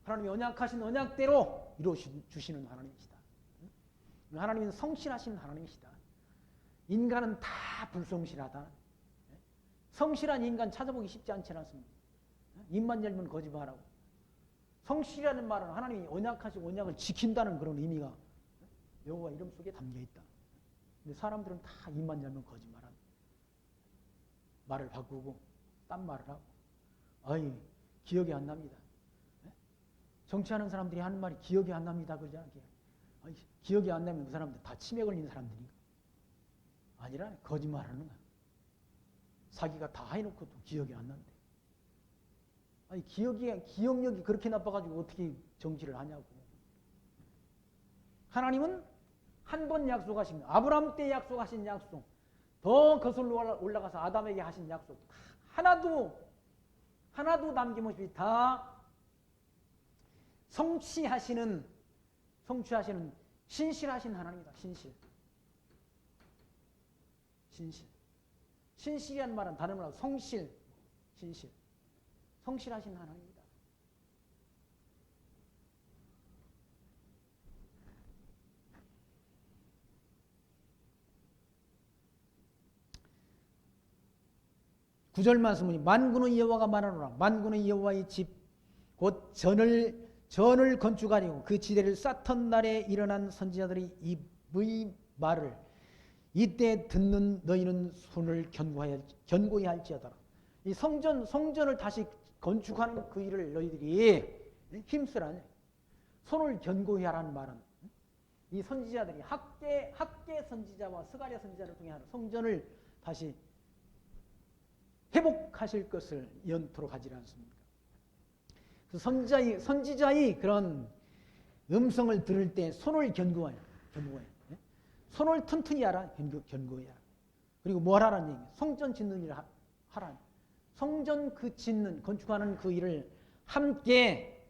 하나님이 언약하신 언약대로 이루어주시는 하나님이시다. 하나님은 성실하신 하나님이시다. 인간은 다 불성실하다. 성실한 인간 찾아보기 쉽지 않지 않습니까? 입만 열면 거짓말하고. 성실이라는 말은 하나님이 언약하시고 언약을 지킨다는 그런 의미가 여호와 이름 속에 담겨있다. 근데 사람들은 다 입만 열면 거짓말하고 말을 바꾸고 딴 말을 하고 아이, 기억이 안 납니다. 정치하는 사람들이 하는 말이 기억이 안 납니다. 그러잖아요. 기억이 안 나면 그 사람들 다 치매 걸린 사람들인가? 아니라 거짓말하는 거야. 사기가 다 해놓고도 기억이 안 난대. 아니, 기억력이 그렇게 나빠가지고 어떻게 정치를 하냐고. 하나님은 한 번 약속하신, 아브라함 때 약속하신 약속, 더 거슬러 올라가서 아담에게 하신 약속, 하나도 남김없이 다 성취하시는 신실하신 하나님이다. 신실이란 말은 다른 말로 성실하신 하나님이다. 구절 말씀은 만군의 여호와가 말하노라. 만군의 여호와의 집 곧 전을 건축하려고 그 지대를 쌓던 날에 일어난 선지자들이 이의 말을 이때 듣는 너희는 손을 견고히 할지어다. 이 성전을 다시 건축하는 그 일을 너희들이 힘쓰라. 손을 견고히 하라는 말은 이 선지자들이 학계 선지자와 스가랴 선지자를 통해 하는 성전을 다시 회복하실 것을 연토록 하지 않습니까? 선지자의 그런 음성을 들을 때 손을 견고해. 손을 튼튼히 하라. 견고히 하라. 그리고 뭘 하라는 얘기예요? 성전 짓는 일을 하라. 성전 건축하는 그 일을 함께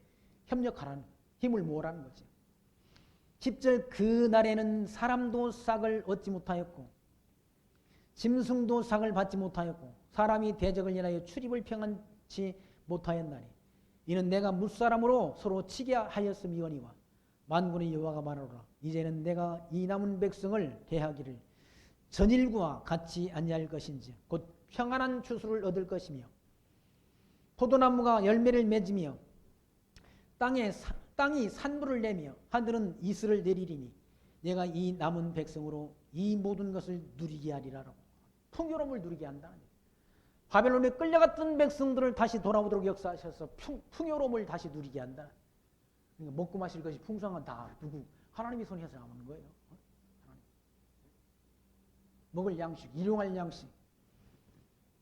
협력하라는, 힘을 모으라는 거지. 10절 그 날에는 사람도 싹을 얻지 못하였고 짐승도 싹을 받지 못하였고 사람이 대적을 인하여 출입을 평안치 못하였나니 이는 내가 무사람으로 서로 치게 하였음이거니와 만군의 여호와가 말하노라. 이제는 내가 이 남은 백성을 대하기를 전일과 같이 아니할 것인지 곧 평안한 추수를 얻을 것이며 포도나무가 열매를 맺으며 땅이 산물을 내며 하늘은 이슬을 내리리니 내가 이 남은 백성으로 이 모든 것을 누리게 하리라라고. 풍요로움을 누리게 한다. 바벨론에 끌려갔던 백성들을 다시 돌아오도록 역사하셔서 풍요로움을 다시 누리게 한다. 그러니까 먹고 마실 것이 풍성한 다 누구? 하나님이 손에서 나오는 거예요. 하나님. 먹을 양식, 일용할 양식,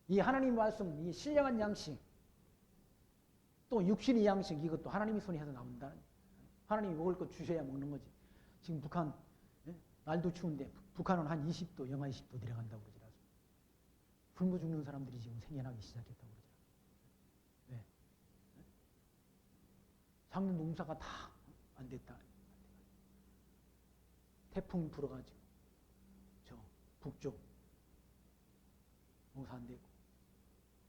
이 하나님 말씀, 이 신령한 양식, 또 육신의 양식, 이것도 하나님이 손에서 나온다. 하나님이 먹을 것 주셔야 먹는 거지. 지금 북한 날도 추운데 북한은 한 20도, 영하 20도 내려간다고 그러더라고요. 굶어 죽는 사람들이 지금 생겨나기 시작했다고 그러더라고요. 네. 작년 농사가 다 안 됐다. 태풍 불어가지고 저 북쪽 농사 안 되고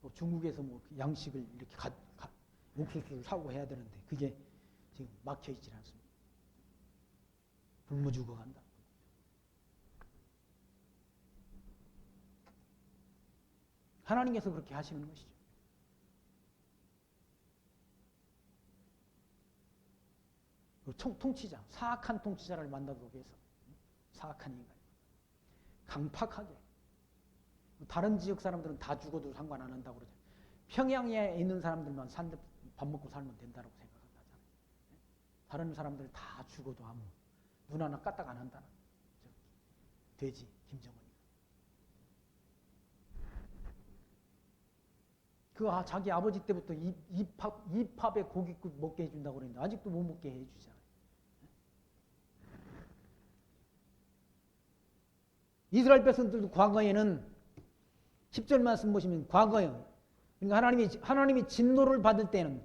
또 중국에서 뭐 양식을 이렇게 옥수수를 사고 해야 되는데 그게 지금 막혀 있질 않습니다. 굶어 죽어간다. 하나님께서 그렇게 하시는 것이죠. 통치자, 사악한 통치자를 만나도록 해서 사악한 인간, 강팍하게. 다른 지역 사람들은 다 죽어도 상관 안 한다고 그러죠. 평양에 있는 사람들만 밥 먹고 살면 된다고 생각한다잖아요. 다른 사람들 다 죽어도 아무 눈 하나 까딱 안 한다는 돼지 김정은이. 자기 아버지 때부터 이팝에 고깃국 먹게 해준다고 그랬는데 아직도 못 먹게 해주잖아요. 이스라엘 백성들도 과거에는 10절 말씀 보시면 과거에 그러니까 하나님이 진노를 받을 때는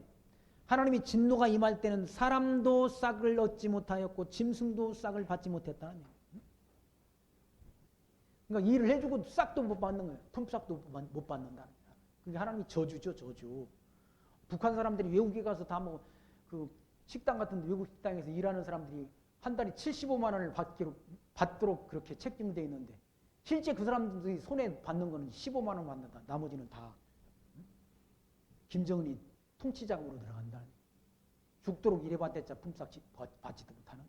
하나님이 진노가 임할 때는 사람도 싹을 얻지 못하였고 짐승도 싹을 받지 못했다. 그러니까 일을 해주고 싹도 못 받는 거예요. 품삯도 못 받는다. 그게 하나님이 저주죠, 저주. 북한 사람들이 외국에 가서 다 뭐 그 식당 같은 데 외국 식당에서 일하는 사람들이 한 달에 75만 원을 받도록 그렇게 책정되어 있는데 실제 그 사람들이 손에 받는 거는 15만 원 받는다. 나머지는 다 김정은이 통치자금으로 들어간다. 죽도록 일해봤댔자 품삯 받지도 못하는.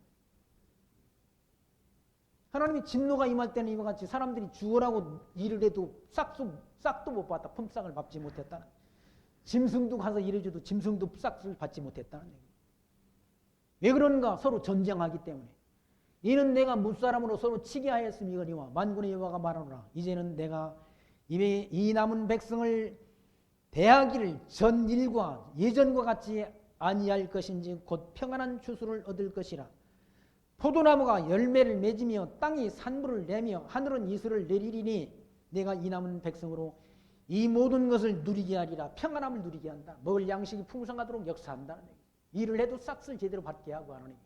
하나님이 진노가 임할 때는 이와 같이 사람들이 죽으라고 일을 해도 싹도 못 받다. 품삯을 받지 못했다. 짐승도 가서 일해줘도 짐승도 싹을 받지 못했다는 얘기예요. 왜 그런가? 서로 전쟁하기 때문에. 이는 내가 무사람으로 서로 치게 하였음이거니와 만군의 여호와가 말하노라. 이제는 내가 이 남은 백성을 대하기를 전 일과 예전과 같이 아니할 것인지 곧 평안한 추수를 얻을 것이라. 포도나무가 열매를 맺으며 땅이 산물을 내며 하늘은 이슬을 내리리니 내가 이 남은 백성으로 이 모든 것을 누리게 하리라. 평안함을 누리게 한다. 먹을 양식이 풍성하도록 역사한다는 얘기예요. 일을 해도 싹을 제대로 받게 하고 하는 얘기예요.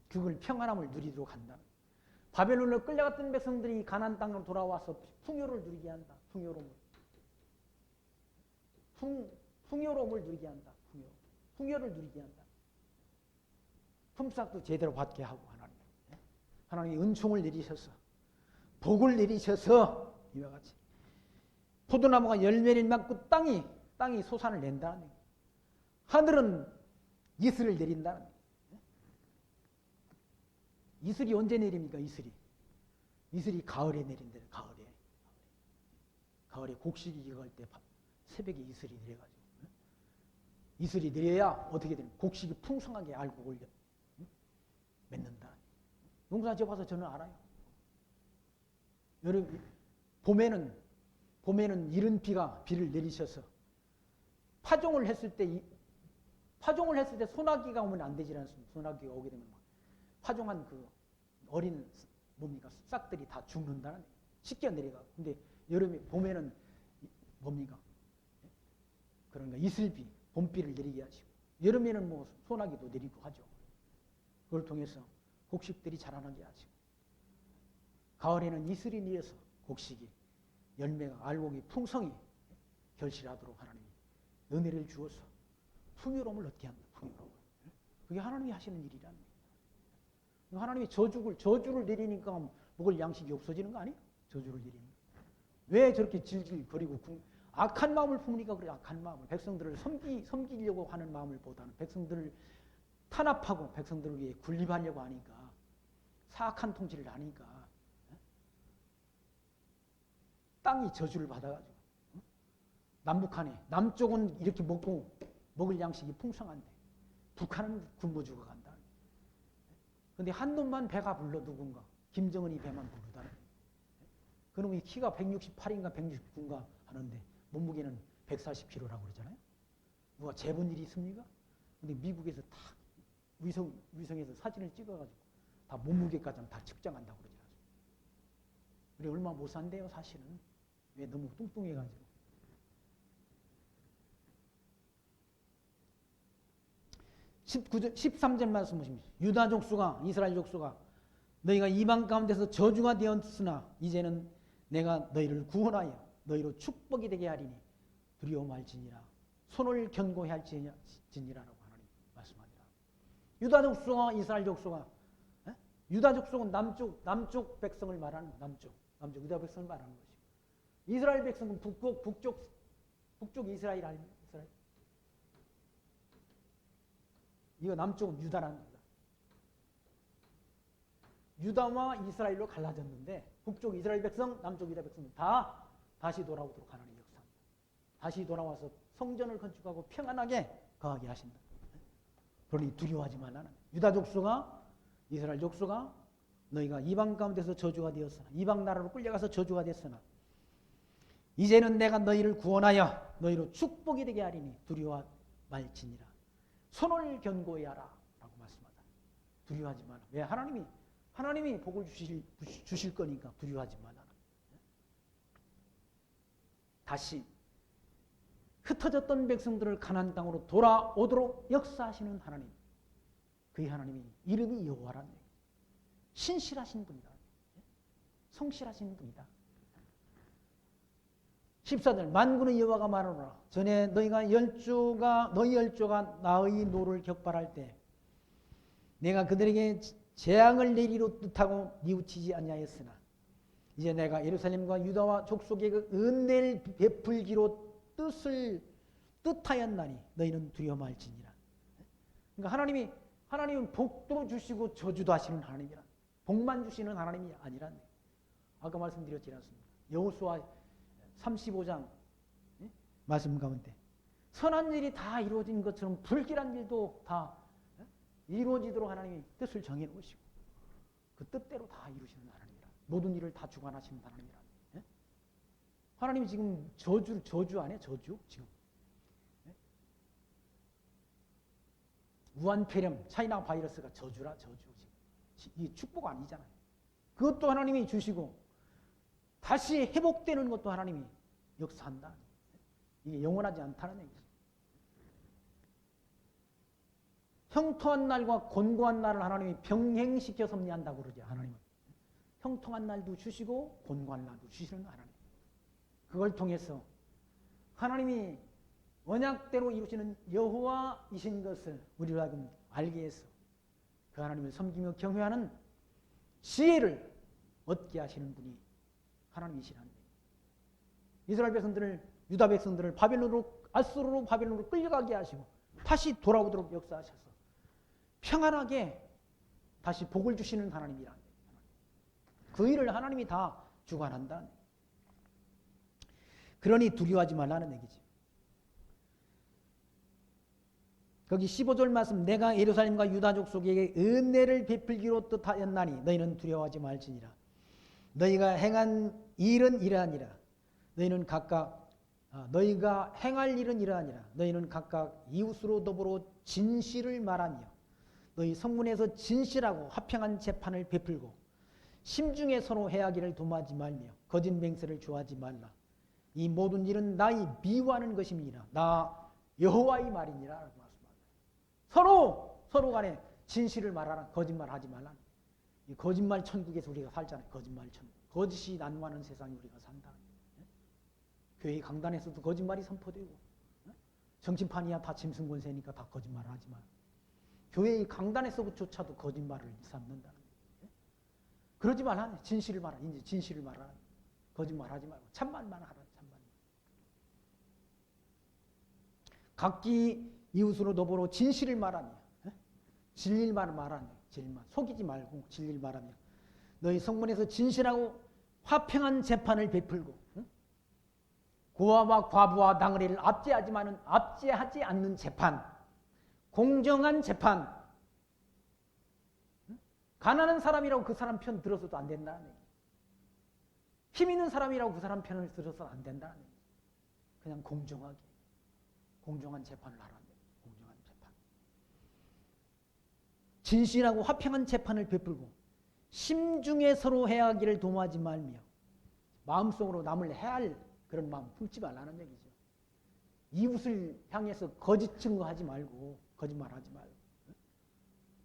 그걸 평안함을 누리도록 한다. 바벨론으로 끌려갔던 백성들이 가나안 땅으로 돌아와서 풍요를 누리게 한다. 풍요로움을 누리게 한다. 풍요를 누리게 한다. 품삯도 제대로 받게 하고 하나님이 은총을 내리셔서 복을 내리셔서 이와 같이 포도나무가 열매를 맺고 땅이 소산을 낸다는 얘기예요. 하늘은 이슬을 내린다는 얘기예요. 이슬이 언제 내립니까? 이슬이 가을에 내린대요. 가을에 곡식이 익을 때 새벽에 이슬이 내려가지고 이슬이 내려야 어떻게 되는? 곡식이 풍성하게 알곡을 맺는다. 농사 지어봐서 저는 알아요. 여름 봄에는 이른 비를 내리셔서 파종을 했을 때 소나기가 오면 안 되지 않습니까? 소나기가 오게 되면 파종한 그 어린 싹들이 다 죽는다는 얘기예요. 씻겨 내려가. 근데 봄에는 뭡니까? 그러니까 이슬비, 봄비를 내리게 하시고 여름에는 소나기도 내리고 하죠. 그걸 통해서 곡식들이 자라나게 하시고 가을에는 이슬이 내려서 곡식이 열매가 알곡이 풍성히 결실하도록 하나님이 은혜를 주어서 풍요로움을 얻게 한다. 풍요로움을. 그게 하나님이 하시는 일이라는 거예요. 하나님이 저주를 내리니까 먹을 양식이 없어지는 거 아니에요? 저주를 내리니까. 왜 저렇게 질질거리고 악한 마음을 품으니까 그래. 악한 마음을 백성들을 섬기려고 하는 마음을 보다는 백성들을 탄압하고 백성들을 위해 군림하려고 하니까 사악한 통치를 하니까 땅이 저주를 받아가지고 남북한에 남쪽은 이렇게 먹을 양식이 풍성한데 북한은 굶어 죽어간다. 근데 한 놈만 배가 불러 누군가 김정은이 배만 부르다는 그놈이 키가 168인가 169인가 하는데 몸무게는 140kg라고 그러잖아요. 누가 재본 일이 있습니까? 근데 미국에서 다 위성에서 사진을 찍어가지고 다 몸무게까지 다 측정한다고 그러지 않습니까? 우리 얼마 못 산대요 사실은. 왜? 너무 뚱뚱해가지고. 13절 말씀 보십니다. 유다 족수가 이스라엘 족수가 너희가 이방 가운데서 저주가 되었으나 이제는 내가 너희를 구원하여 너희로 축복이 되게 하리니 두려워 말지니라. 손을 견고히 할지니라라고 하나님 말씀하니라. 유다 족수와 이스라엘 족수가 유다 족속은 남쪽 백성을 말하는 남쪽 유다 백성을 말하는 것이고 이스라엘 백성은 북쪽 이스라엘 아닙니까? 이거 남쪽은 유다라는 겁니다. 유다와 이스라엘로 갈라졌는데 북쪽 이스라엘 백성, 남쪽 유다 백성은 다 다시 돌아오도록 하나님 역사합니다. 다시 돌아와서 성전을 건축하고 평안하게 거하게 하신다. 그러니 두려워하지 말라는 유다 족수가 이스라엘 족수가 너희가 이방 가운데서 저주가 되었으나 이방 나라로 끌려가서 저주가 됐으나 이제는 내가 너희를 구원하여 너희로 축복이 되게 하리니 두려워 말지니라. 손을 견고히 하라 라고 말씀하다. 두려워하지 마라. 왜? 하나님이 복을 주실 거니까 두려워하지 마라. 다시 흩어졌던 백성들을 가나안 땅으로 돌아오도록 역사하시는 하나님. 그 하나님이 이름이 여호와라는 얘기예요. 신실하신 분이다. 성실하신 분이다. 14절 만군의 여호와가 말하노라. 전에 너희 열조가 나의 노를 격발할 때 내가 그들에게 재앙을 내리로 뜻하고 뉘우치지 아니하였으나 이제 내가 예루살렘과 유다와 족속에 그 은혜를 베풀기로 뜻하였나니 너희는 두려워 말지니라. 그러니까 하나님은 복도 주시고 저주도 하시는 하나님이라. 복만 주시는 하나님이 아니란. 아까 말씀드렸지 않습니까? 여호수아 35장 말씀 가운데 선한 일이 다 이루어진 것처럼 불길한 일도 다 이루어지도록 하나님이 뜻을 정해놓으시고 그 뜻대로 다 이루시는 하나님이라. 모든 일을 다 주관하시는 하나님이라. 하나님이 지금 저주 안 해? 저주? 지금. 우한폐렴, 차이나 바이러스가 저주라, 저주. 지금. 이 축복 아니잖아요. 그것도 하나님이 주시고 다시 회복되는 것도 하나님이 역사한다. 이게 영원하지 않다는 얘기죠. 형통한 날과 곤고한 날을 하나님이 병행시켜 섭리한다고 그러죠. 하나님은. 형통한 날도 주시고 곤고한 날도 주시는 하나님. 그걸 통해서 하나님이 언약대로 이루시는 여호와이신 것을 우리로 하여금 알게 해서 그 하나님을 섬기며 경외하는 지혜를 얻게 하시는 분이 하나님이시라는 거예요. 이스라엘 백성들을, 유다 백성들을 바벨론으로, 아수르로 바벨론으로 끌려가게 하시고 다시 돌아오도록 역사하셔서 평안하게 다시 복을 주시는 하나님이라는 거예요. 그 일을 하나님이 다 주관한다. 그러니 두려워하지 말라는 얘기죠. 거기 15절 말씀, 내가 예루살렘과 유다 족속에게 은혜를 베풀기로 뜻하였나니 너희는 두려워하지 말지니라. 너희가 행한 일은 이러하니라. 너희는 각각 너희가 행할 일은 이러하니라. 너희는 각각 이웃으로 더불어 진실을 말하며 너희 성문에서 진실하고 화평한 재판을 베풀고 심중에 서로 해하기를 도모하지 말며 거짓 맹세를 좋아하지 말라. 이 모든 일은 나의 미워하는 것임이니라. 나 여호와의 말이니라. 라고 말씀합니다. 서로 간에 진실을 말하라. 거짓말하지 말라. 이 거짓말 천국에서 우리가 살잖아요. 거짓말 천국. 거짓이 난무하는 세상에 우리가 산다. 교회 강단에서도 거짓말이 선포되고 정치판이야 다 짐승 권세니까 다 거짓말을 하지 마. 교회의 강단에서조차도 거짓말을 삼는다는 거예요. 그러지 말라. 진실을 말하라. 이제 진실을 말하라. 거짓말하지 말고 참말만 하라. 참말. 각기 이웃으로 더불어 진실을 말하며 진리만 말하며 진리만 속이지 말고 진리를 말하며 너희 성문에서 진실하고 화평한 재판을 베풀고 고아와 과부와 낭어리를 압제하지 않는 재판, 공정한 재판. 가난한 사람이라고 그 사람 편 들어서도 안 된다는 얘기. 힘 있는 사람이라고 그 사람 편을 들어서도 안 된다는 얘기. 그냥 공정하게 공정한 재판을 하라는 얘기. 공정한 재판. 진실하고 화평한 재판을 베풀고 심중에 서로 해하기를 도모하지 말며 마음속으로 남을 해할 그런 마음 품지 말라는 얘기죠. 이웃을 향해서 거짓 증거하지 말고 거짓말하지 말고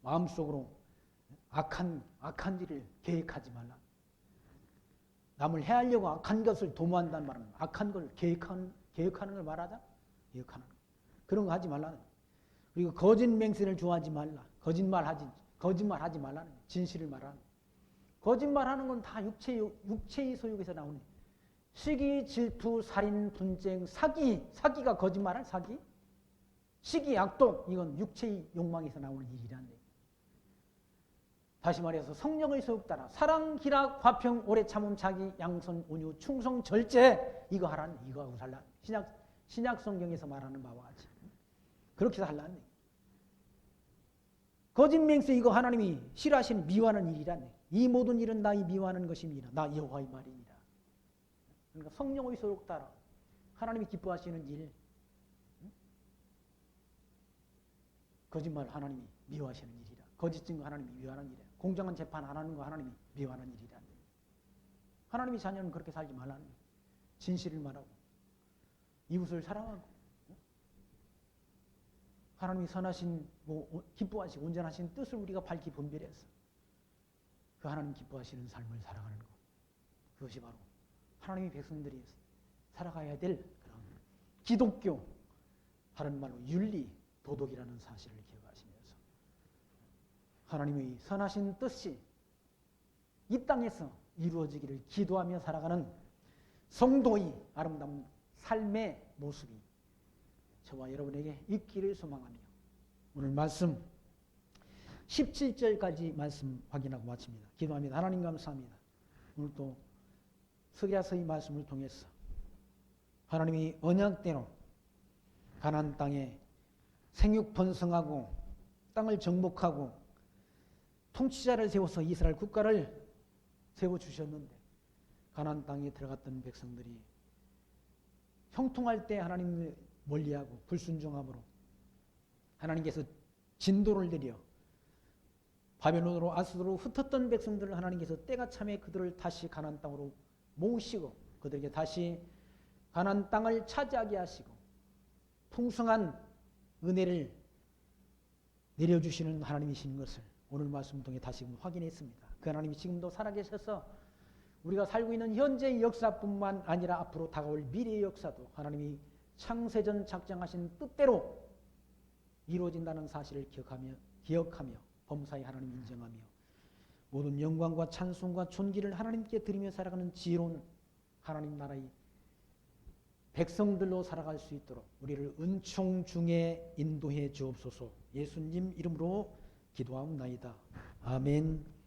마음속으로 악한 일을 계획하지 말라. 남을 해하려고 악한 것을 도모한다는 말은 악한 걸 계획하는 걸 말하자. 계획하는 거. 그런 거 하지 말라. 그리고 거짓 맹세를 좋아하지 말라. 거짓말하지 말라는 거예요. 진실을 말하는 거예요. 거짓말하는 건 다 육체의 소욕에서 나오는 시기, 질투, 살인, 분쟁, 사기가 거짓말할 사기? 시기, 악독, 이건 육체의 욕망에서 나오는 일이라는 얘기예요. 다시 말해서 성령의 소욕 따라 사랑, 희락, 화평, 오래 참음, 자기, 양선, 온유, 충성, 절제 이거 하라는 이거 하고 살라. 신약 성경에서 말하는 바와 같이 그렇게 살라는 얘기예요. 거짓 맹세 이거 하나님이 싫어하시는 미워하는 일이라는 얘기예요. 이 모든 일은 나의 미워하는 것입니다. 나 여호와의 말입니다. 그러니까 성령의 소욕 따라 하나님이 기뻐하시는 일, 거짓말 하나님이 미워하시는 일이라. 거짓 증거 하나님이 미워하는 일이라. 공정한 재판 안 하는 거 하나님이 미워하는 일이라. 하나님의 자녀는 그렇게 살지 말라는 거예요. 진실을 말하고 이웃을 사랑하고 하나님이 선하신 기뻐하시고 온전하신 뜻을 우리가 밝히 분별해서 그 하나님 기뻐하시는 삶을 살아가는 것. 그것이 바로 하나님의 백성들이 살아가야 될 그런 기독교, 다른 말로 윤리, 도덕이라는 사실을 기억하시면서 하나님의 선하신 뜻이 이 땅에서 이루어지기를 기도하며 살아가는 성도의 아름다운 삶의 모습이 저와 여러분에게 있기를 소망하며 오늘 말씀 17절까지 말씀 확인하고 마칩니다. 기도합니다. 하나님 감사합니다. 오늘 또 스가랴서의 말씀을 통해서 하나님이 언약대로 가나안 땅에 생육 번성하고 땅을 정복하고 통치자를 세워서 이스라엘 국가를 세워주셨는데 가나안 땅에 들어갔던 백성들이 형통할 때 하나님을 멀리하고 불순종함으로 하나님께서 진도를 내려 바벨론으로 아수르로 흩었던 백성들을 하나님께서 때가 참에 그들을 다시 가나안 땅으로 모으시고 그들에게 다시 가나안 땅을 차지하게 하시고 풍성한 은혜를 내려주시는 하나님이신 것을 오늘 말씀 통해 다시금 확인했습니다. 그 하나님이 지금도 살아계셔서 우리가 살고 있는 현재의 역사뿐만 아니라 앞으로 다가올 미래의 역사도 하나님이 창세전 작정하신 뜻대로 이루어진다는 사실을 기억하며 범사에 하나님 인정하며 모든 영광과 찬송과 존귀를 하나님께 드리며 살아가는 지혜로운 하나님 나라의 백성들로 살아갈 수 있도록 우리를 은총 중에 인도해 주옵소서. 예수님 이름으로 기도하옵나이다. 아멘.